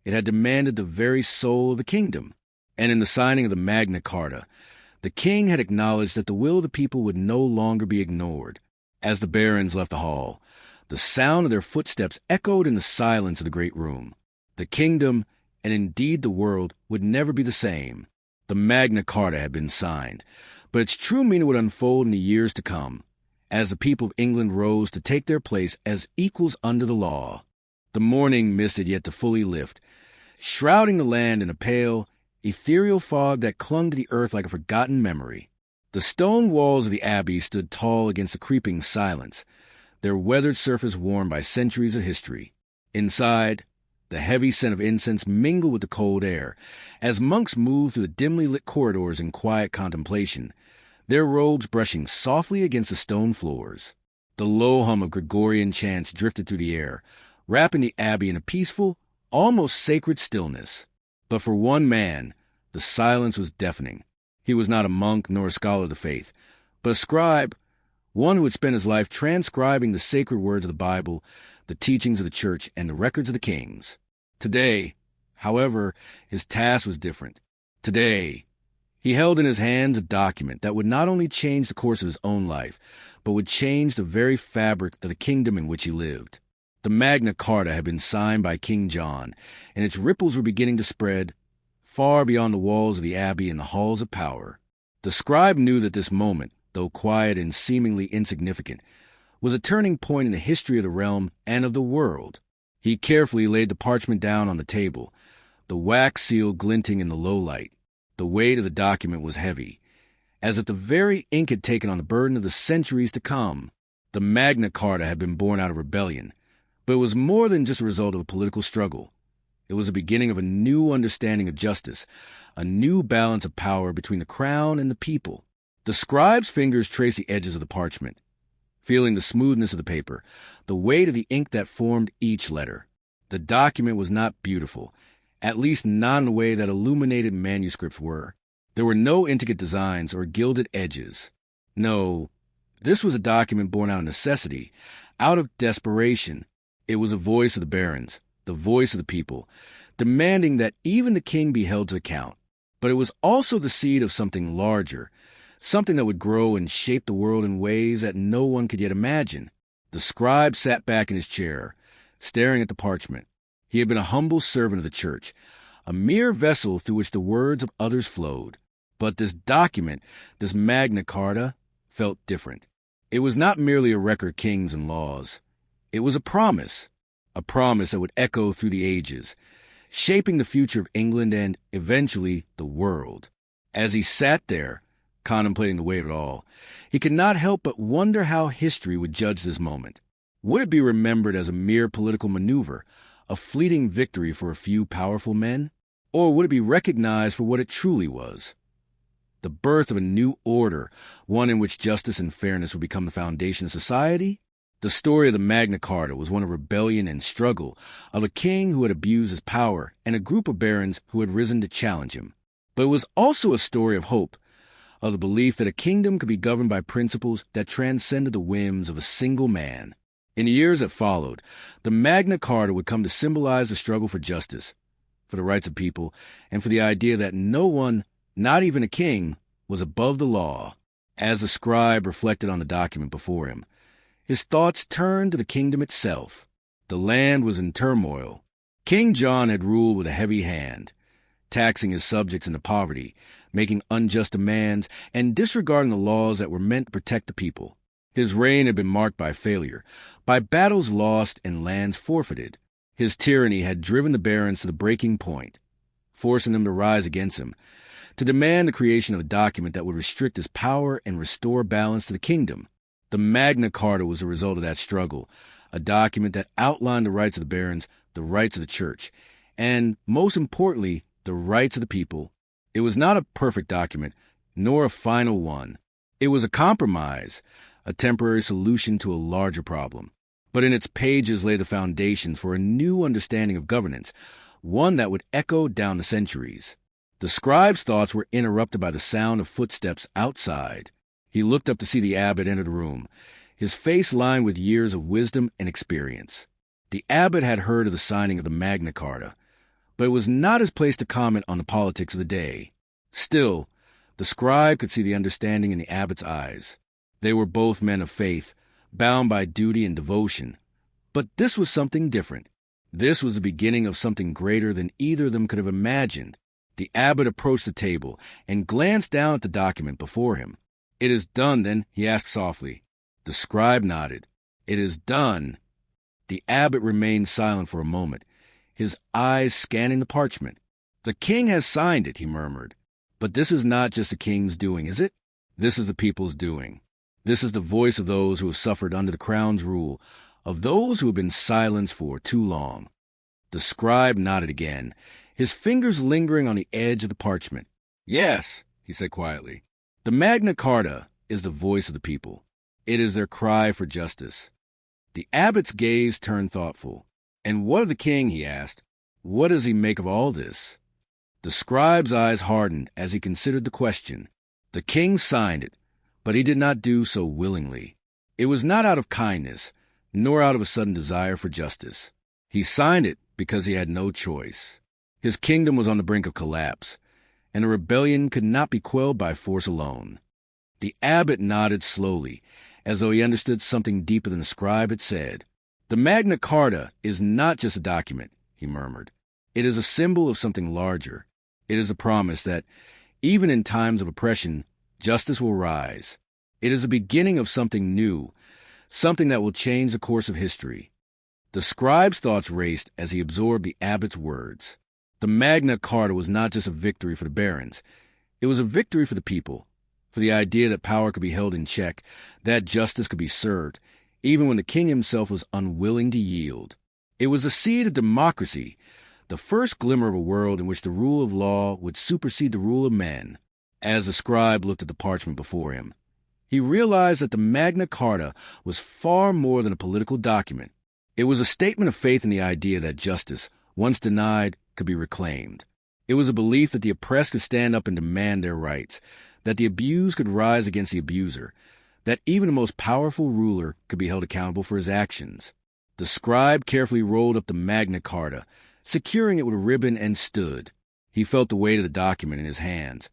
it had demanded the very soul of the kingdom. And in the signing of the Magna Carta, the king had acknowledged that the will of the people would no longer be ignored. As the barons left the hall, the sound of their footsteps echoed in the silence of the great room. The kingdom, and indeed the world, would never be the same. The Magna Carta had been signed, but its true meaning would unfold in the years to come, as the people of England rose to take their place as equals under the law. The morning mist had yet to fully lift, shrouding the land in a pale, ethereal fog that clung to the earth like a forgotten memory. The stone walls of the abbey stood tall against the creeping silence, their weathered surface worn by centuries of history. Inside, the heavy scent of incense mingled with the cold air, as monks moved through the dimly lit corridors in quiet contemplation, their robes brushing softly against the stone floors. The low hum of Gregorian chants drifted through the air, wrapping the abbey in a peaceful, almost sacred stillness. But for one man, the silence was deafening. He was not a monk nor a scholar of the faith, but a scribe, one who had spent his life transcribing the sacred words of the Bible, the teachings of the church, and the records of the kings. Today, however, his task was different. Today, he held in his hands a document that would not only change the course of his own life, but would change the very fabric of the kingdom in which he lived. The Magna Carta had been signed by King John, and its ripples were beginning to spread far beyond the walls of the abbey and the halls of power. The scribe knew that this moment, though quiet and seemingly insignificant, was a turning point in the history of the realm and of the world. He carefully laid the parchment down on the table, the wax seal glinting in the low light. The weight of the document was heavy, as if the very ink had taken on the burden of the centuries to come. The Magna Carta had been born out of rebellion, but it was more than just a result of a political struggle. It was the beginning of a new understanding of justice, a new balance of power between the crown and the people. The scribe's fingers traced the edges of the parchment, feeling the smoothness of the paper, the weight of the ink that formed each letter. The document was not beautiful, at least not in the way that illuminated manuscripts were. There were no intricate designs or gilded edges. No, this was a document born out of necessity, out of desperation. It was the voice of the barons, the voice of the people, demanding that even the king be held to account. But it was also the seed of something larger, something that would grow and shape the world in ways that no one could yet imagine. The scribe sat back in his chair, staring at the parchment. He had been a humble servant of the church, a mere vessel through which the words of others flowed. But this document, this Magna Carta, felt different. It was not merely a record of kings and laws. It was a promise that would echo through the ages, shaping the future of England and, eventually, the world. As he sat there, contemplating the weight of it all, he could not help but wonder how history would judge this moment. Would it be remembered as a mere political maneuver, a fleeting victory for a few powerful men? Or would it be recognized for what it truly was? The birth of a new order, one in which justice and fairness would become the foundation of society? The story of the Magna Carta was one of rebellion and struggle, of a king who had abused his power and a group of barons who had risen to challenge him. But it was also a story of hope, of the belief that a kingdom could be governed by principles that transcended the whims of a single man. In the years that followed, the Magna Carta would come to symbolize the struggle for justice, for the rights of people, and for the idea that no one, not even a king, was above the law. As the scribe reflected on the document before him, his thoughts turned to the kingdom itself. The land was in turmoil. King John had ruled with a heavy hand, taxing his subjects into poverty, making unjust demands, and disregarding the laws that were meant to protect the people. His reign had been marked by failure, by battles lost and lands forfeited. His tyranny had driven the barons to the breaking point, forcing them to rise against him, to demand the creation of a document that would restrict his power and restore balance to the kingdom. The Magna Carta was the result of that struggle, a document that outlined the rights of the barons, the rights of the church, and, most importantly, the rights of the people. It was not a perfect document, nor a final one. It was a compromise, a temporary solution to a larger problem. But in its pages lay the foundations for a new understanding of governance, one that would echo down the centuries. The scribe's thoughts were interrupted by the sound of footsteps outside. He looked up to see the abbot enter the room, his face lined with years of wisdom and experience. The abbot had heard of the signing of the Magna Carta, but it was not his place to comment on the politics of the day. Still, the scribe could see the understanding in the abbot's eyes. They were both men of faith, bound by duty and devotion. But this was something different. This was the beginning of something greater than either of them could have imagined. The abbot approached the table and glanced down at the document before him. "It is done, then?" he asked softly. The scribe nodded. "It is done." The abbot remained silent for a moment, his eyes scanning the parchment. "The king has signed it," he murmured. "But this is not just the king's doing, is it? This is the people's doing. This is the voice of those who have suffered under the crown's rule, of those who have been silenced for too long." The scribe nodded again, his fingers lingering on the edge of the parchment. "Yes," he said quietly. "The Magna Carta is the voice of the people. It is their cry for justice." The abbot's gaze turned thoughtful. "And what of the king?" he asked. "What does he make of all this?" The scribe's eyes hardened as he considered the question. The king signed it, but he did not do so willingly. It was not out of kindness, nor out of a sudden desire for justice. He signed it because he had no choice. His kingdom was on the brink of collapse, and a rebellion could not be quelled by force alone. The abbot nodded slowly, as though he understood something deeper than the scribe had said. "The Magna Carta is not just a document," he murmured. "It is a symbol of something larger. It is a promise that, even in times of oppression, justice will rise. It is the beginning of something new, something that will change the course of history." The scribe's thoughts raced as he absorbed the abbot's words. The Magna Carta was not just a victory for the barons. It was a victory for the people, for the idea that power could be held in check, that justice could be served, even when the king himself was unwilling to yield. It was the seed of democracy, the first glimmer of a world in which the rule of law would supersede the rule of men. As the scribe looked at the parchment before him, he realized that the Magna Carta was far more than a political document. It was a statement of faith in the idea that justice, once denied, could be reclaimed. It was a belief that the oppressed could stand up and demand their rights, that the abused could rise against the abuser, that even the most powerful ruler could be held accountable for his actions. The scribe carefully rolled up the Magna Carta, securing it with a ribbon, and stood. He felt the weight of the document in his hands,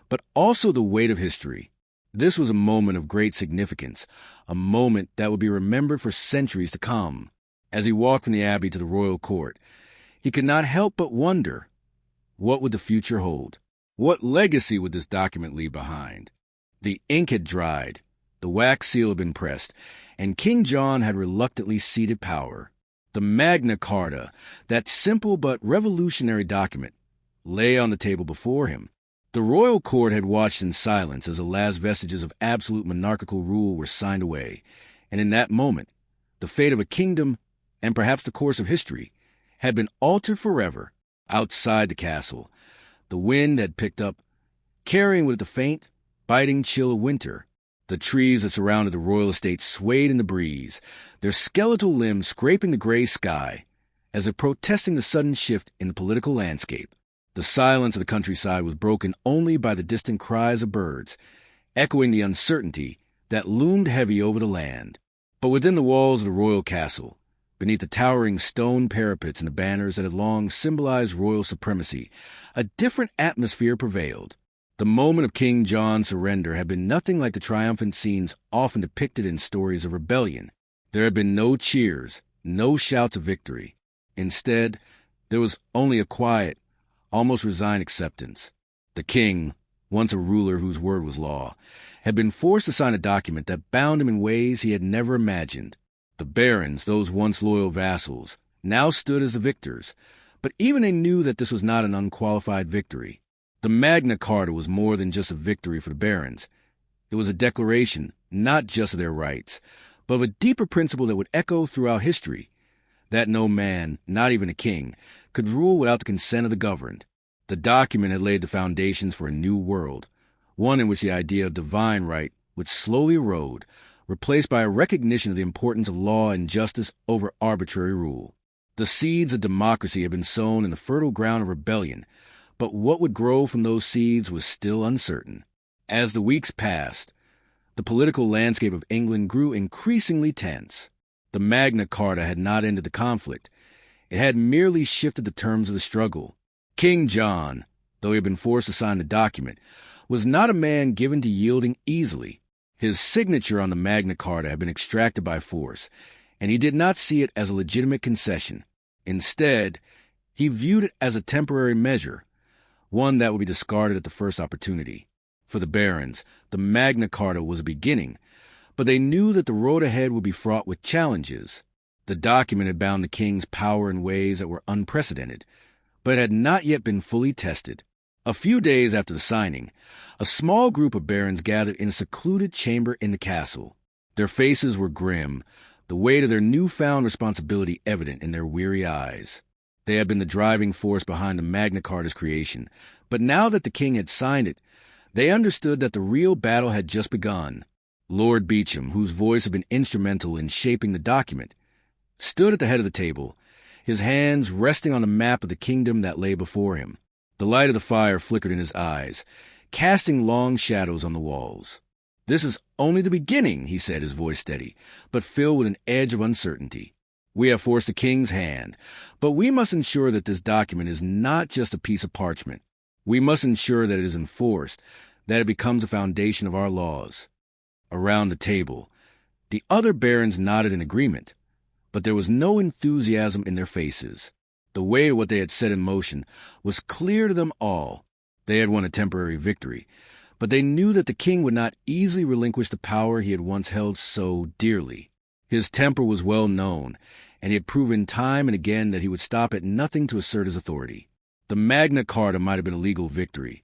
but also the weight of history. This was a moment of great significance, a moment that would be remembered for centuries to come. As he walked from the abbey to the royal court, he could not help but wonder, what would the future hold? What legacy would this document leave behind? The ink had dried, the wax seal had been pressed, and King John had reluctantly ceded power. The Magna Carta, that simple but revolutionary document, lay on the table before him. The royal court had watched in silence as the last vestiges of absolute monarchical rule were signed away, and in that moment, the fate of a kingdom, and perhaps the course of history, had been altered forever. Outside the castle, the wind had picked up, carrying with it the faint, biting chill of winter. The trees that surrounded the royal estate swayed in the breeze, their skeletal limbs scraping the gray sky, as if protesting the sudden shift in the political landscape. The silence of the countryside was broken only by the distant cries of birds, echoing the uncertainty that loomed heavy over the land. But within the walls of the royal castle, beneath the towering stone parapets and the banners that had long symbolized royal supremacy, a different atmosphere prevailed. The moment of King John's surrender had been nothing like the triumphant scenes often depicted in stories of rebellion. There had been no cheers, no shouts of victory. Instead, there was only a quiet, almost resigned acceptance. The king, once a ruler whose word was law, had been forced to sign a document that bound him in ways he had never imagined. The barons, those once loyal vassals, now stood as the victors, but even they knew that this was not an unqualified victory. The Magna Carta was more than just a victory for the barons. It was a declaration, not just of their rights, but of a deeper principle that would echo throughout history, that no man, not even a king, could rule without the consent of the governed. The document had laid the foundations for a new world, one in which the idea of divine right would slowly erode, replaced by a recognition of the importance of law and justice over arbitrary rule. The seeds of democracy had been sown in the fertile ground of rebellion, but what would grow from those seeds was still uncertain. As the weeks passed, the political landscape of England grew increasingly tense. The Magna Carta had not ended the conflict. It had merely shifted the terms of the struggle. King John, though he had been forced to sign the document, was not a man given to yielding easily. His signature on the Magna Carta had been extracted by force, and he did not see it as a legitimate concession. Instead, he viewed it as a temporary measure, one that would be discarded at the first opportunity. For the barons, the Magna Carta was a beginning, but they knew that the road ahead would be fraught with challenges. The document had bound the king's power in ways that were unprecedented, but had not yet been fully tested. A few days after the signing, a small group of barons gathered in a secluded chamber in the castle. Their faces were grim, the weight of their newfound responsibility evident in their weary eyes. They had been the driving force behind the Magna Carta's creation, but now that the king had signed it, they understood that the real battle had just begun. Lord Beauchamp, whose voice had been instrumental in shaping the document, stood at the head of the table, his hands resting on the map of the kingdom that lay before him. The light of the fire flickered in his eyes, casting long shadows on the walls. "This is only the beginning," he said, his voice steady, but filled with an edge of uncertainty. "We have forced the king's hand, but we must ensure that this document is not just a piece of parchment. We must ensure that it is enforced, that it becomes the foundation of our laws." Around the table, the other barons nodded in agreement, but there was no enthusiasm in their faces. The weight of what they had set in motion was clear to them all. They had won a temporary victory, but they knew that the king would not easily relinquish the power he had once held so dearly. His temper was well known, and he had proven time and again that he would stop at nothing to assert his authority. The Magna Carta might have been a legal victory,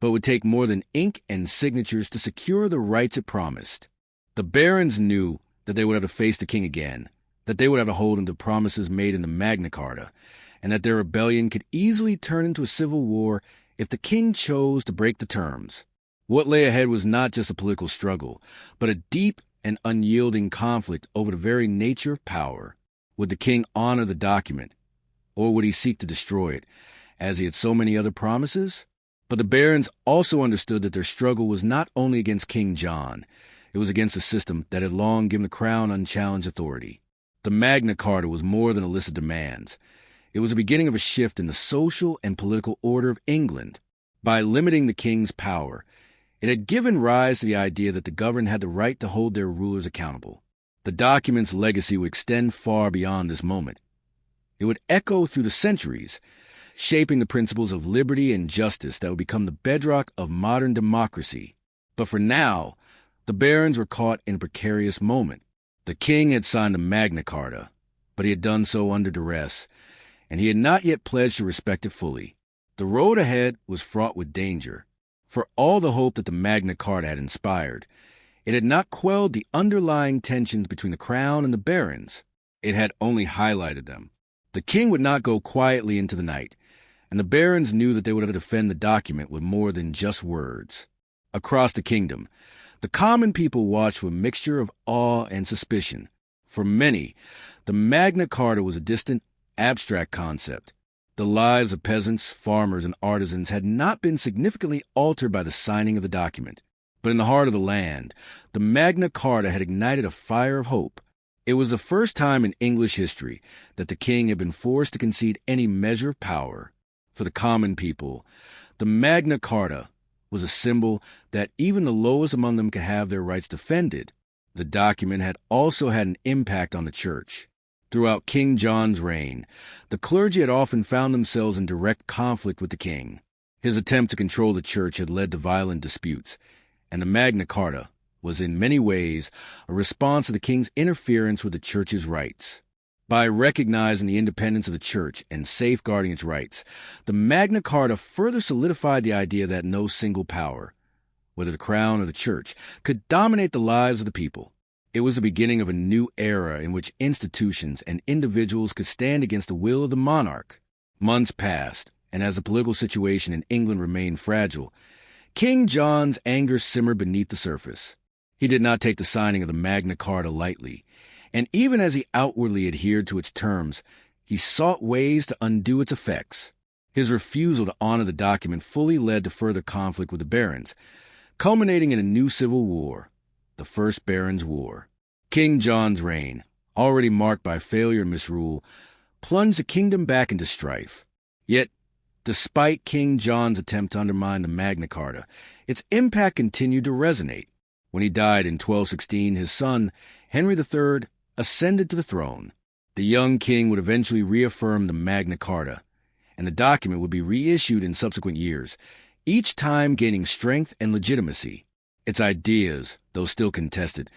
but it would take more than ink and signatures to secure the rights it promised. The barons knew that they would have to face the king again, that they would have to hold him to promises made in the Magna Carta, and that their rebellion could easily turn into a civil war if the king chose to break the terms. What lay ahead was not just a political struggle, but a deep and unyielding conflict over the very nature of power. Would the king honor the document, or would he seek to destroy it, as he had so many other promises? But the barons also understood that their struggle was not only against King John, it was against a system that had long given the crown unchallenged authority. The Magna Carta was more than a list of demands. It was the beginning of a shift in the social and political order of England. By limiting the king's power, It had given rise to the idea that the governed had the right to hold their rulers accountable. The document's legacy would extend far beyond this moment. It would echo through the centuries, shaping the principles of liberty and justice that would become the bedrock of modern democracy. But for now, the barons were caught in a precarious moment. The king had signed the Magna Carta, but he had done so under duress, and he had not yet pledged to respect it fully. The road ahead was fraught with danger. For all the hope that the Magna Carta had inspired, it had not quelled the underlying tensions between the crown and the barons. It had only highlighted them. The king would not go quietly into the night, and the barons knew that they would have to defend the document with more than just words. Across the kingdom, the common people watched with a mixture of awe and suspicion. For many, the Magna Carta was a distant, abstract concept. The lives of peasants, farmers, and artisans had not been significantly altered by the signing of the document. But in the heart of the land, the Magna Carta had ignited a fire of hope. It was the first time in English history that the king had been forced to concede any measure of power. For the common people, the Magna Carta was a symbol that even the lowest among them could have their rights defended. The document had also had an impact on the church. Throughout King John's reign, the clergy had often found themselves in direct conflict with the king. His attempt to control the church had led to violent disputes, and the Magna Carta was in many ways a response to the king's interference with the church's rights. By recognizing the independence of the church and safeguarding its rights, the Magna Carta further solidified the idea that no single power, whether the crown or the church, could dominate the lives of the people. It was the beginning of a new era in which institutions and individuals could stand against the will of the monarch. Months passed, and as the political situation in England remained fragile, King John's anger simmered beneath the surface. He did not take the signing of the Magna Carta lightly, and even as he outwardly adhered to its terms, he sought ways to undo its effects. His refusal to honor the document fully led to further conflict with the barons, culminating in a new civil war, the First Barons' War. King John's reign, already marked by failure and misrule, plunged the kingdom back into strife. Yet, despite King John's attempt to undermine the Magna Carta, its impact continued to resonate. When he died in 1216, his son, Henry III, ascended to the throne. The young king would eventually reaffirm the Magna Carta, and the document would be reissued in subsequent years, each time gaining strength and legitimacy. Its ideas, though still contested,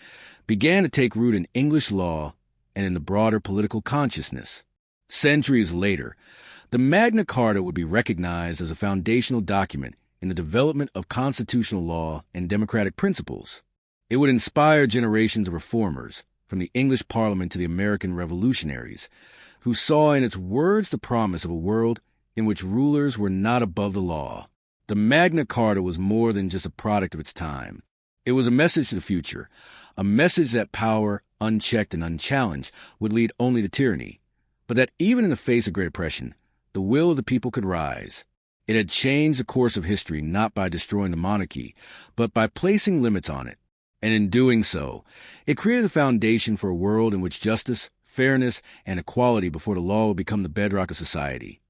began to take root in English law and in the broader political consciousness. Centuries later, the Magna Carta would be recognized as a foundational document in the development of constitutional law and democratic principles. It would inspire generations of reformers, from the English Parliament to the American revolutionaries, who saw in its words the promise of a world in which rulers were not above the law. The Magna Carta was more than just a product of its time. It was a message to the future, a message that power, unchecked and unchallenged, would lead only to tyranny, but that even in the face of great oppression, the will of the people could rise. It had changed the course of history not by destroying the monarchy, but by placing limits on it. And in doing so, it created a foundation for a world in which justice, fairness, and equality before the law would become the bedrock of society.